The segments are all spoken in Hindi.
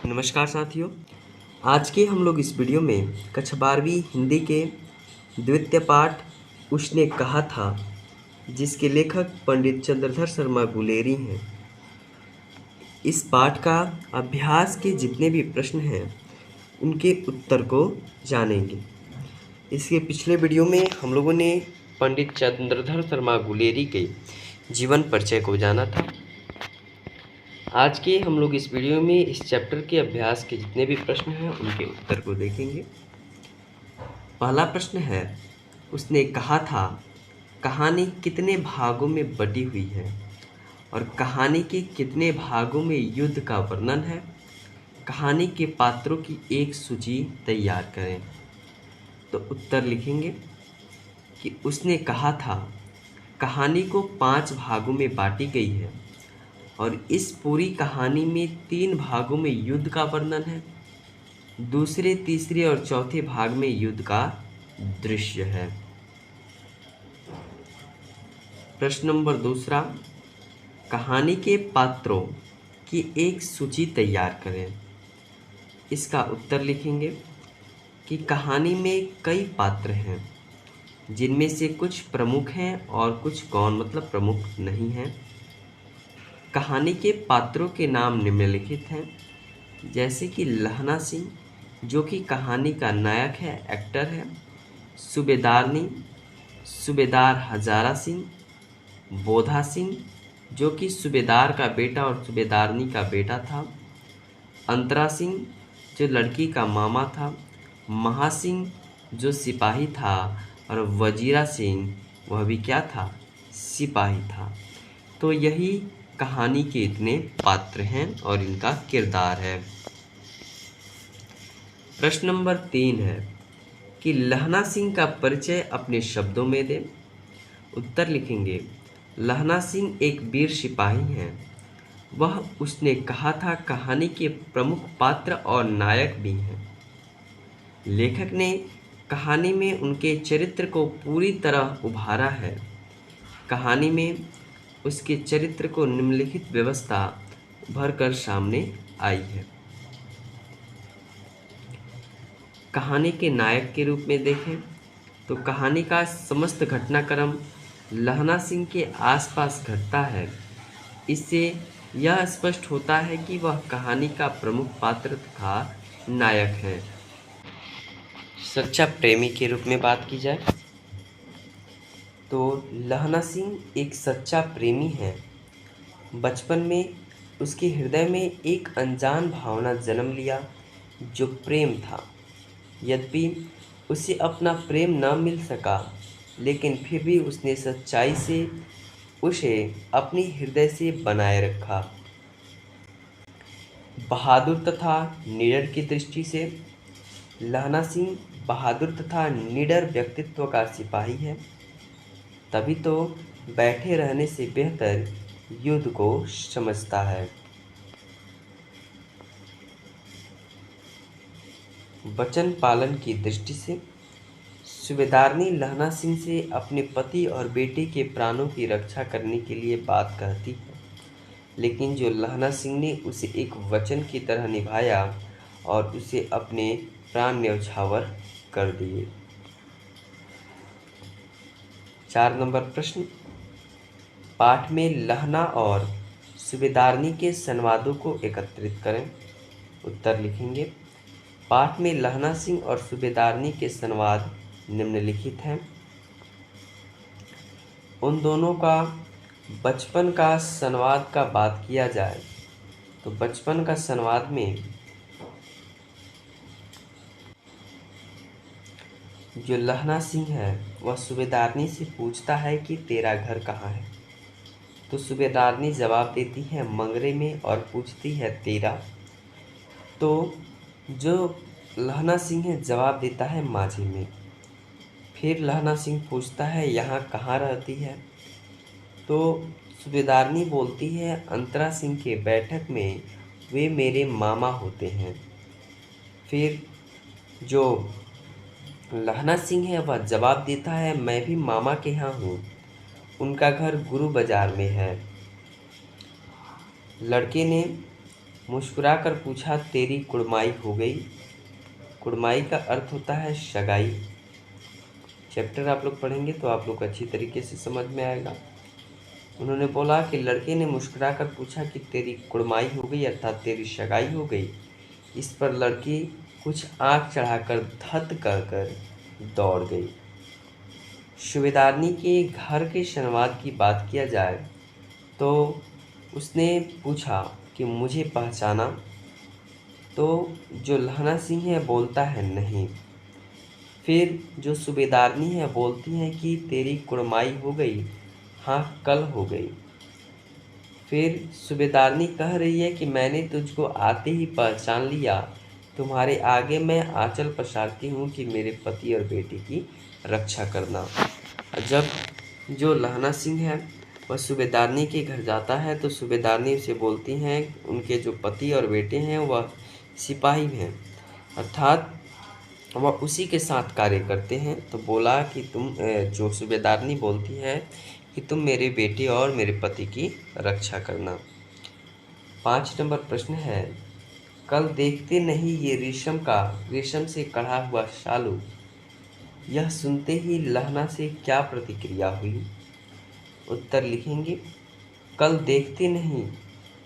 नमस्कार साथियों। आज के हम लोग इस वीडियो में कक्षा 12वीं हिंदी के द्वितीय पाठ उसने कहा था, जिसके लेखक पंडित चंद्रधर शर्मा गुलेरी हैं। इस पाठ का अभ्यास के जितने भी प्रश्न हैं उनके उत्तर को जानेंगे। इसके पिछले वीडियो में हम लोगों ने पंडित चंद्रधर शर्मा गुलेरी के जीवन परिचय को जाना था। आज के हम लोग इस वीडियो में इस चैप्टर के अभ्यास के जितने भी प्रश्न हैं उनके उत्तर को देखेंगे। पहला प्रश्न है, उसने कहा था कहानी कितने भागों में बटी हुई है और कहानी के कितने भागों में युद्ध का वर्णन है। कहानी के पात्रों की एक सूची तैयार करें। तो उत्तर लिखेंगे कि उसने कहा था कहानी को 5 भागों में बांटी गई है और इस पूरी कहानी में 3 भागों में युद्ध का वर्णन है। दूसरे, तीसरे और चौथे भाग में युद्ध का दृश्य है। प्रश्न नंबर दूसरा, कहानी के पात्रों की एक सूची तैयार करें। इसका उत्तर लिखेंगे कि कहानी में कई पात्र हैं, जिनमें से कुछ प्रमुख हैं और कुछ गौण मतलब प्रमुख नहीं हैं। कहानी के पात्रों के नाम निम्नलिखित हैं, जैसे कि लहना सिंह जो कि कहानी का नायक है, एक्टर है। सूबेदारनी, सूबेदार हजारा सिंह। बोधा सिंह जो कि सूबेदार का बेटा और सूबेदारनी का बेटा था। अंतरा सिंह जो लड़की का मामा था। महासिंह जो सिपाही था और वजीरा सिंह वह भी क्या था, सिपाही था। तो यही कहानी के इतने पात्र हैं और इनका किरदार है। प्रश्न नंबर 3 है कि लहना सिंह का परिचय अपने शब्दों में दें। उत्तर लिखेंगे, लहना सिंह एक वीर सिपाही हैं। वह उसने कहा था कहानी के प्रमुख पात्र और नायक भी हैं। लेखक ने कहानी में उनके चरित्र को पूरी तरह उभारा है। कहानी में उसके चरित्र को निम्नलिखित व्यवस्था भरकर सामने आई है। कहानी के नायक के रूप में देखें तो कहानी का समस्त घटनाक्रम लहना सिंह के आसपास घटता है। इससे यह स्पष्ट होता है कि वह कहानी का प्रमुख पात्र तथा नायक है। सच्चा प्रेमी के रूप में बात की जाए तो लहना सिंह एक सच्चा प्रेमी है। बचपन में उसके हृदय में एक अनजान भावना जन्म लिया जो प्रेम था। यद्यपि उसे अपना प्रेम न मिल सका, लेकिन फिर भी उसने सच्चाई से उसे अपने हृदय से बनाए रखा। बहादुर तथा निडर की दृष्टि से लहना सिंह बहादुर तथा निडर व्यक्तित्व का सिपाही है। तभी तो बैठे रहने से बेहतर युद्ध को समझता है। वचन पालन की दृष्टि से सूबेदारनी लहना सिंह से अपने पति और बेटे के प्राणों की रक्षा करने के लिए बात कहती है, लेकिन जो लहना सिंह ने उसे एक वचन की तरह निभाया और उसे अपने प्राण न्यौछावर कर दिए। 4 नंबर प्रश्न, पाठ में लहना और सूबेदारनी के संवादों को एकत्रित करें। उत्तर लिखेंगे, पाठ में लहना सिंह और सूबेदारनी के संवाद निम्नलिखित हैं। उन दोनों का बचपन का संवाद का बात किया जाए तो बचपन का संवाद में जो लहना सिंह है वह सूबेदारनी से पूछता है कि तेरा घर कहाँ है। तो सूबेदारनी जवाब देती है मंगरे में और पूछती है तेरा। तो जो लहना सिंह है जवाब देता है माझी में। फिर लहना सिंह पूछता है यहाँ कहाँ रहती है। तो सूबेदारनी बोलती है अंतरा सिंह के बैठक में, वे मेरे मामा होते हैं। फिर जो लहना सिंह है वह जवाब देता है मैं भी मामा के यहाँ हूँ, उनका घर गुरु बाजार में है। लड़के ने मुस्कुराकर पूछा, तेरी कुड़माई हो गई। कुड़माई का अर्थ होता है सगाई। चैप्टर आप लोग पढ़ेंगे तो आप लोग अच्छी तरीके से समझ में आएगा। उन्होंने बोला कि लड़के ने मुस्कुराकर पूछा कि तेरी कुड़माई हो गई, अर्थात तेरी सगाई हो गई। इस पर लड़की कुछ आंख चढ़ाकर धत कहकर दौड़ गई। सूबेदारनी के घर के संवाद की बात किया जाए तो उसने पूछा कि मुझे पहचाना? तो जो लहना सिंह है बोलता है नहीं। फिर जो सूबेदारनी है बोलती है कि तेरी कुड़माई हो गई? हाँ, कल हो गई। फिर सूबेदारनी कह रही है कि मैंने तुझको आते ही पहचान लिया। तुम्हारे आगे मैं आंचल पसारती हूँ कि मेरे पति और बेटे की रक्षा करना। जब जो लहना सिंह है वह सूबेदारनी के घर जाता है तो सूबेदारनी उसे बोलती हैं उनके जो पति और बेटे हैं वह सिपाही हैं, अर्थात वह उसी के साथ कार्य करते हैं। तो बोला कि जो सूबेदारनी बोलती है कि तुम मेरे बेटे और मेरे पति की रक्षा करना। 5 नंबर प्रश्न है, कल देखते नहीं ये रेशम से कढ़ा हुआ शालू। यह सुनते ही लहना से क्या प्रतिक्रिया हुई? उत्तर लिखेंगे। कल देखते नहीं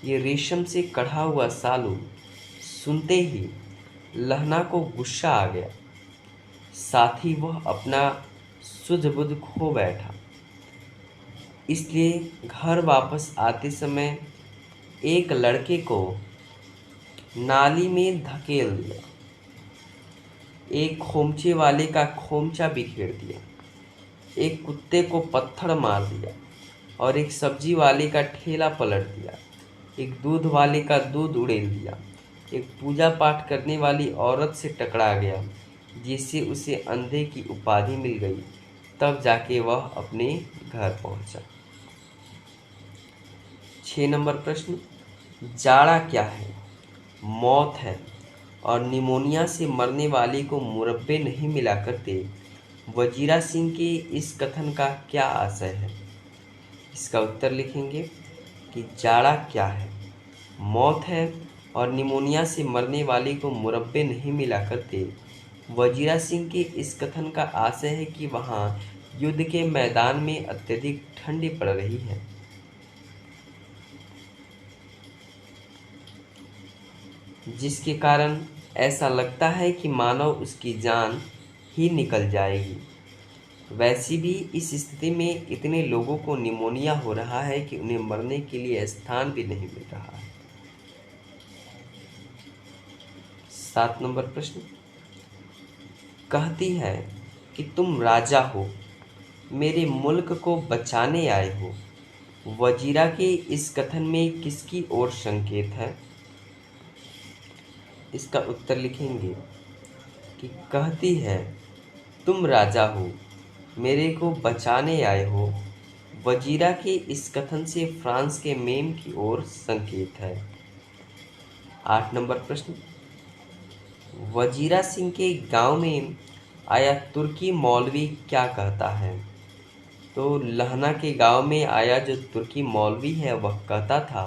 ये रेशम से कढ़ा हुआ शालू। सुनते ही लहना को गुस्सा आ गया, साथ ही वह अपना सुध-बुध खो बैठा। इसलिए घर वापस आते समय एक लड़के को नाली में धकेल दिया, एक खोमचे वाले का खोमचा बिखेर दिया, एक कुत्ते को पत्थर मार दिया और एक सब्जी वाले का ठेला पलट दिया, एक दूध वाले का दूध उड़ेल दिया, एक पूजा पाठ करने वाली औरत से टकरा गया जिससे उसे अंधे की उपाधि मिल गई। तब जाके वह अपने घर पहुंचा। 6 नंबर प्रश्न, जाड़ा क्या है? मौत है और निमोनिया से मरने वाले को मुरब्बे नहीं मिला करते। वजीरा सिंह के इस कथन का क्या आशय है? इसका उत्तर लिखेंगे कि जाड़ा क्या है? मौत है और निमोनिया से मरने वाले को मुरब्बे नहीं मिला करते। वजीरा सिंह के इस कथन का आशय है कि वहाँ युद्ध के मैदान में अत्यधिक ठंडी पड़ रही है, जिसके कारण ऐसा लगता है कि मानो उसकी जान ही निकल जाएगी। वैसे भी इस स्थिति में इतने लोगों को निमोनिया हो रहा है कि उन्हें मरने के लिए स्थान भी नहीं मिल रहा है। 7 नंबर प्रश्न, कहती है कि तुम राजा हो, मेरे मुल्क को बचाने आए हो। वजीरा के इस कथन में किसकी ओर संकेत है? इसका उत्तर लिखेंगे कि कहती है तुम राजा हो, मेरे को बचाने आए हो। वजीरा के इस कथन से फ्रांस के मेम की ओर संकेत है। 8 नंबर प्रश्न, वजीरा सिंह के गांव में आया तुर्की मौलवी क्या कहता है? तो लहना के गांव में आया जो तुर्की मौलवी है वह कहता था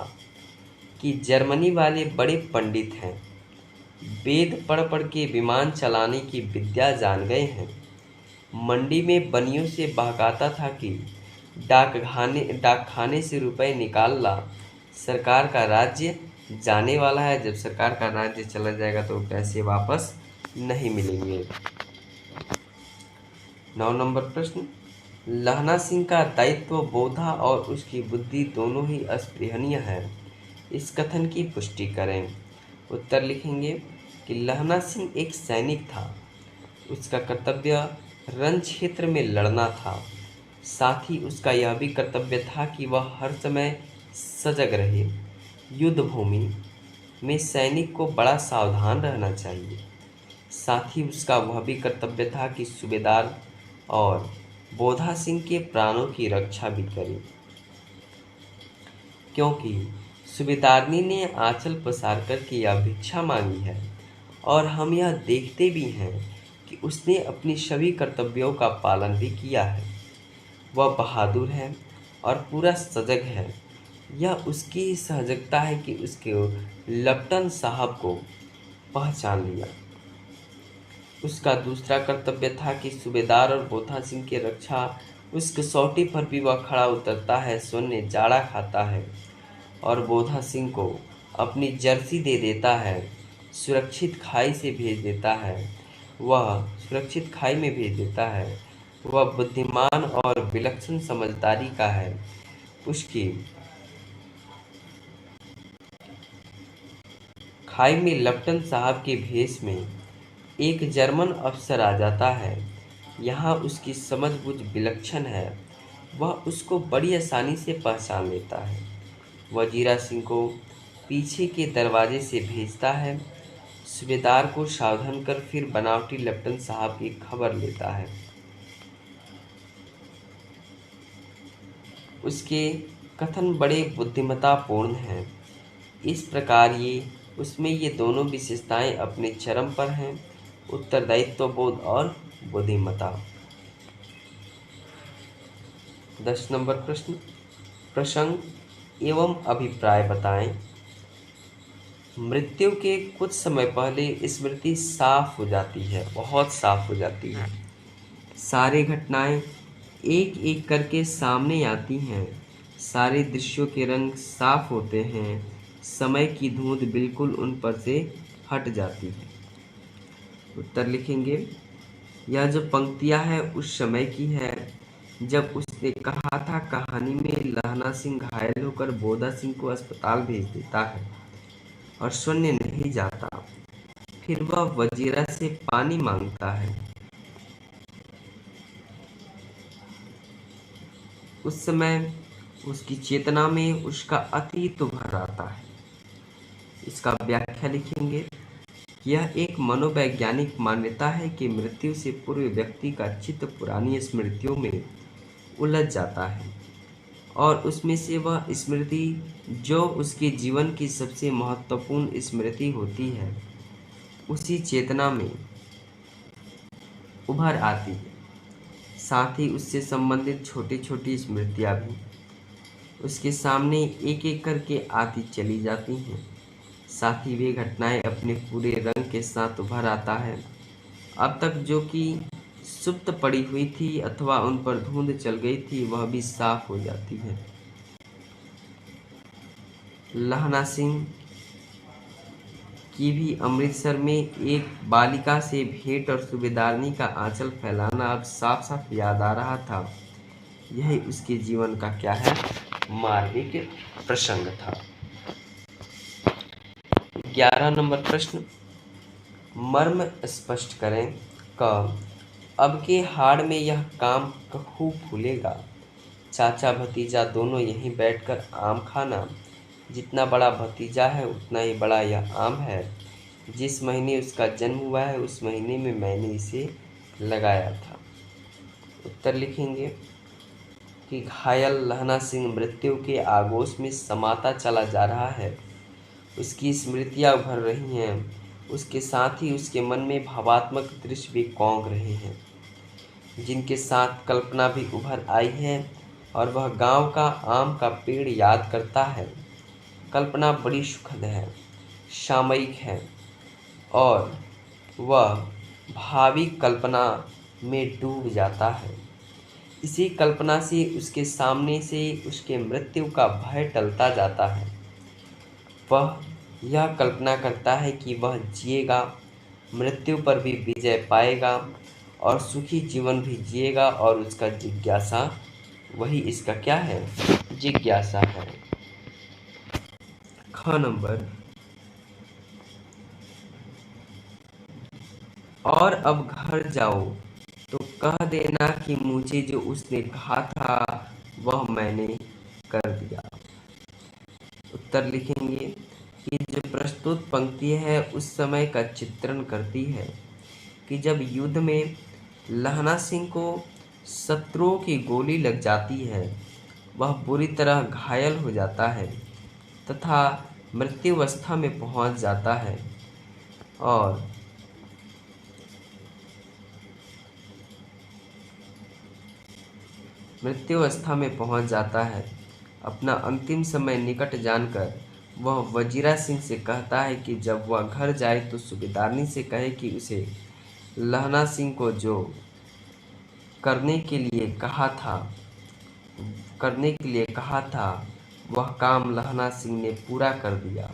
कि जर्मनी वाले बड़े पंडित हैं, वेद पढ़ पढ़ के विमान चलाने की विद्या जान गए हैं। मंडी में बनियों से बहकाता था कि डाकखाने से रुपए निकाल ला, सरकार का राज्य जाने वाला है। जब सरकार का राज्य चला जाएगा तो पैसे वापस नहीं मिलेंगे। 9 नंबर प्रश्न, लहना सिंह का दायित्व बोधा और उसकी बुद्धि दोनों ही अस्पृहणीय है। इस कथन की पुष्टि करें। उत्तर लिखेंगे कि लहना सिंह एक सैनिक था, उसका कर्तव्य रण क्षेत्र में लड़ना था। साथ ही उसका यह भी कर्तव्य था कि वह हर समय सजग रहे। युद्ध भूमि में सैनिक को बड़ा सावधान रहना चाहिए। साथ ही उसका वह भी कर्तव्य था कि सूबेदार और बोधा सिंह के प्राणों की रक्षा भी करे, क्योंकि सूबेदारनी ने आंचल पसार करके यह भिक्षा मांगी है और हम यह देखते भी हैं कि उसने अपनी सभी कर्तव्यों का पालन भी किया है। वह बहादुर है और पूरा सजग है। यह उसकी सहजता है कि उसके लेफ्टिनेंट साहब को पहचान लिया। उसका दूसरा कर्तव्य था कि सूबेदार और बोधा सिंह की रक्षा। उस कसौटी पर भी वह खड़ा उतरता है, शून्य जाड़ा खाता है और बोधा सिंह को अपनी जर्सी दे देता है, सुरक्षित खाई से भेज देता है। वह सुरक्षित खाई में भेज देता है। वह बुद्धिमान और विलक्षण समझदारी का है। उसकी खाई में लेफ्टिनेंट साहब के भेष में एक जर्मन अफसर आ जाता है। यहाँ उसकी समझबूझ विलक्षण है। वह उसको बड़ी आसानी से पहचान लेता है। वह जीरा सिंह को पीछे के दरवाजे से भेजता है, सूबेदार को सावधान कर फिर बनावटी लेफ्टिनेंट साहब की खबर लेता है। उसके कथन बड़े बुद्धिमत्तापूर्ण हैं। इस प्रकार उसमें ये दोनों विशेषताएं अपने चरम पर हैं, उत्तरदायित्व बोध और बुद्धिमत्ता। 10 नंबर प्रश्न, प्रसंग एवं अभिप्राय बताएं। मृत्यु के कुछ समय पहले स्मृति साफ हो जाती है, बहुत साफ हो जाती है। सारी घटनाएं एक एक करके सामने आती हैं। सारे दृश्यों के रंग साफ होते हैं। समय की धुंध बिल्कुल उन पर से हट जाती है। उत्तर लिखेंगे। यह जो पंक्तियां हैं उस समय की है जब उसने कहा था, कहानी में लहना सिंह घायल होकर बोधा सिंह को अस्पताल भेज देता है और शून्य नहीं जाता। फिर वह वजीरा से पानी मांगता है। उस समय उसकी चेतना में उसका अतीत उभर आता है। इसका व्याख्या लिखेंगे। यह एक मनोवैज्ञानिक मान्यता है कि मृत्यु से पूर्व व्यक्ति का चित्त पुरानी स्मृतियों में उलझ जाता है और उसमें से वह स्मृति जो उसके जीवन की सबसे महत्वपूर्ण स्मृति होती है उसी चेतना में उभर आती है। साथ ही उससे संबंधित छोटी छोटी स्मृतियाँ भी उसके सामने एक एक करके आती चली जाती हैं। साथ ही वे घटनाएं अपने पूरे रंग के साथ उभर आता है। अब तक जो कि सुप्त पड़ी हुई थी अथवा उन पर धुंध चल गई थी वह भी साफ हो जाती है। लहना सिंह की भी अमृतसर में एक बालिका से भेंट और सूबेदारनी का आंचल फैलाना अब साफ साफ याद आ रहा था। यही उसके जीवन का क्या है, मार्मिक प्रसंग था। 11 नंबर प्रश्न, मर्म स्पष्ट करें। क अब के हाड़ में यह काम खूब फूलेगा। चाचा भतीजा दोनों यहीं बैठकर आम खाना। जितना बड़ा भतीजा है उतना ही बड़ा यह आम है। जिस महीने उसका जन्म हुआ है उस महीने में मैंने इसे लगाया था। उत्तर लिखेंगे कि घायल लहना सिंह मृत्यु के आगोश में समाता चला जा रहा है। उसकी स्मृतियां उभर रही हैं। उसके साथ ही उसके मन में भावात्मक दृश्य भी कौंध रहे हैं जिनके साथ कल्पना भी उभर आई है और वह गांव का आम का पेड़ याद करता है। कल्पना बड़ी सुखद है, सामयिक है और वह भावी कल्पना में डूब जाता है। इसी कल्पना से उसके सामने से उसके मृत्यु का भय टलता जाता है। वह यह कल्पना करता है कि वह जिएगा, मृत्यु पर भी विजय पाएगा और सुखी जीवन भी जिएगा और उसका जिज्ञासा, वही इसका क्या है, जिज्ञासा है। ख नंबर, और अब घर जाओ तो कह देना कि मुझे जो उसने कहा था वह मैंने कर दिया। उत्तर लिखेंगे कि जो प्रस्तुत पंक्ति है उस समय का चित्रण करती है कि जब युद्ध में लहना सिंह को शत्रुओं की गोली लग जाती है, वह बुरी तरह घायल हो जाता है तथा मृत्यु अवस्था में पहुंच जाता है और मृत्यु अवस्था में पहुंच जाता है अपना अंतिम समय निकट जानकर वह वजीरा सिंह से कहता है कि जब वह घर जाए तो सूबेदारनी से कहे कि उसे लहना सिंह को जो करने के लिए कहा था वह काम लहना सिंह ने पूरा कर दिया,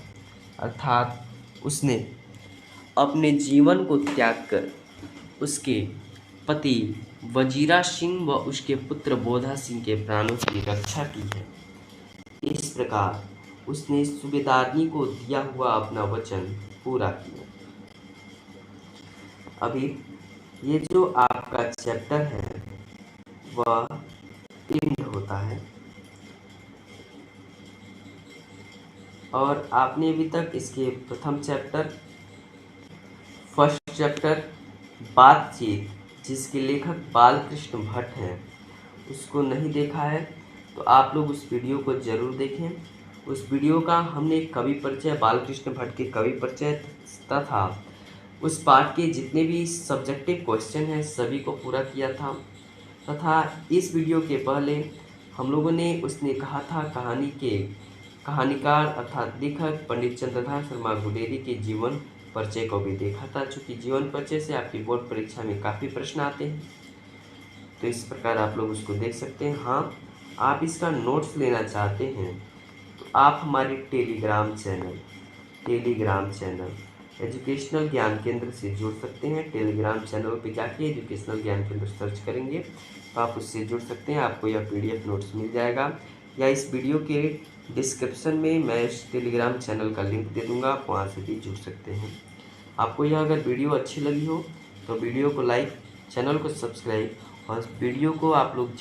अर्थात उसने अपने जीवन को त्याग कर उसके पति वजीरा सिंह व उसके पुत्र बोधा सिंह के प्राणों की रक्षा की है। इस प्रकार उसने सूबेदारनी को दिया हुआ अपना वचन पूरा किया। अभी ये जो आपका चैप्टर है वह एंड होता है और आपने अभी तक इसके फर्स्ट चैप्टर बातचीत, जिसके लेखक बालकृष्ण भट्ट हैं, उसको नहीं देखा है तो आप लोग उस वीडियो को ज़रूर देखें। उस वीडियो का हमने कवि परिचय, बालकृष्ण भट्ट के कवि परिचय तथा उस पाठ के जितने भी सब्जेक्टिव क्वेश्चन हैं सभी को पूरा किया था। तथा इस वीडियो के पहले हम लोगों ने उसने कहा था कहानीकार अर्थात लेखक पंडित चंद्रधर शर्मा गुलेरी के जीवन परिचय को भी देखा था। चूँकि जीवन परिचय से आपकी बोर्ड परीक्षा में काफ़ी प्रश्न आते हैं तो इस प्रकार आप लोग उसको देख सकते हैं। हाँ, आप इसका नोट्स लेना चाहते हैं तो आप हमारे टेलीग्राम चैनल एजुकेशनल ज्ञान केंद्र से जुड़ सकते हैं। टेलीग्राम चैनल पे जाके एजुकेशनल ज्ञान केंद्र सर्च करेंगे तो आप उससे जुड़ सकते हैं। आपको यह PDF नोट्स मिल जाएगा या इस वीडियो के डिस्क्रिप्शन में मैं इस टेलीग्राम चैनल का लिंक दे दूँगा, आप वहाँ से भी जुड़ सकते हैं। आपको यह अगर वीडियो अच्छी लगी हो तो वीडियो को लाइक, चैनल को सब्सक्राइब और वीडियो को आप लोग